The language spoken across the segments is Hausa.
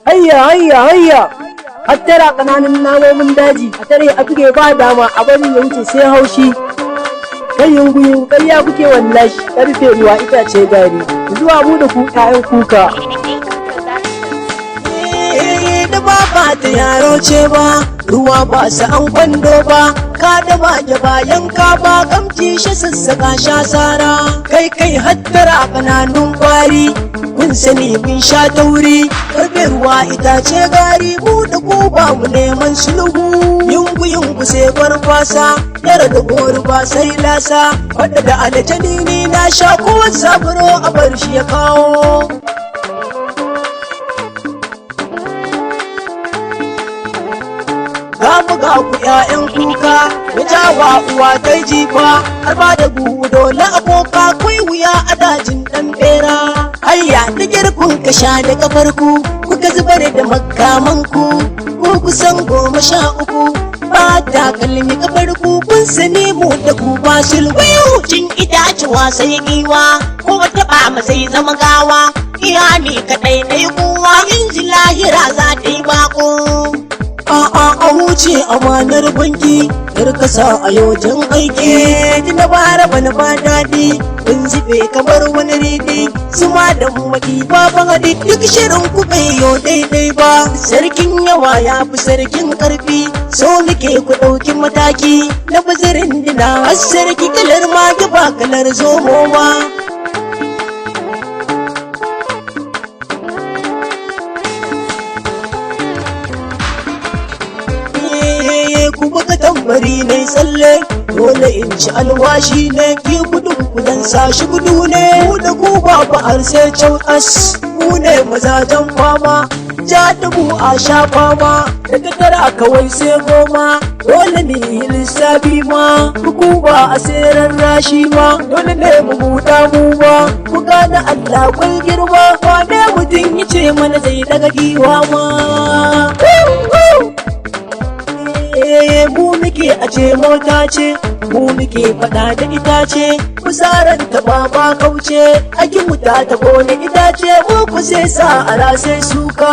hayya hattara kananan namomin daji a tare a buge ba dama a bari ya wuce sai haushi kan yunguyin ƙarya kuke wallahi karfe ruwa itace gari zuwa mu da ku ƴaƴan kuka da ba ta yaro ce ba ruwa ba sa an kwando ba ka da bage bayan ka ba kamci shi sassaka sha sara kai hattara kananun kwari kun sani mun sha tauri karfe ruwa itace gari mu da ku ba mu neman sulhu yungu sai gwarfasa yara da gori ba sai lasa wadda da aljani ni na sha ko saburo a bar shi ya kawo ga ku ƴaƴan kuka ya jawa uwa ta jifa har ba da buhu dole aboka kai wuya a dajin dan bera hayya da girkun ka sha da kafarku kuka zubar da makamanku ko kusan 13 ba ta kalmi kafarku kun sani mu da ku ba sulhu cin itacewa sai giwa ko wata ba sai zama gawa iya ne kadai na yi kuwa yanzu lahira za ta yi bako a wuce amanar banki kasa a yojin aiki tuna bara bana ba daɗi kun zube kamar wani ridi su ma da maki baban hadi duk shirin ku bai yo daidai ba sarkin yawa ya fi sarkin karfi so muke ku ɗauki mataki na bazirin dina har sarki kalar magi ba kalar zomo ba ku buga tambari ne tsalle dole in ci alwashi ne ki gudun kudan sashi gudu ne mu da ku babu har sai cautas mu ne mazajen fama ja dubu a sha fama daga tara kawai sai 10 dole ne lissafi ma ku ba a tseren rashi ma dole ne mu buɗa mu ba ku gane Allah kwai girma wane mutum ya ce mana zai daga giwa ma mu muke a ce mota ce mu muke fada da itace kusaran ta ba kauce akin wuta ta kone itace mu ku sai sa ara sai suka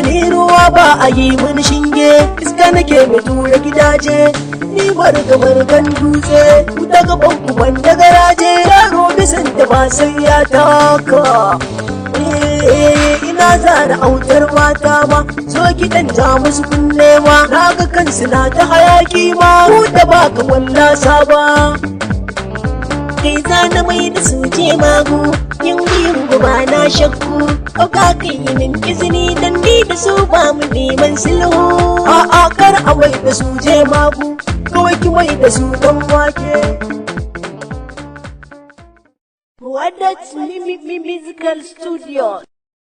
ni ruwa ba a yi mun shinge iska nake mai tura gidaje ni margan dutse wuta gaban ku banda garaje yaro bisan ta ba sai ya taka ina zana autar mata ma so kiɗan ta musu kunne ma naga kansu na ta hayaki ma ku da baka wallasa ba kai zana mai da su je magu yin ba na shakku auka kai min izini dan ni da su ba mu neman sulhu a'a kar a mai da su je magu kawai ki mai da su dan wake Wada's Musical Studio.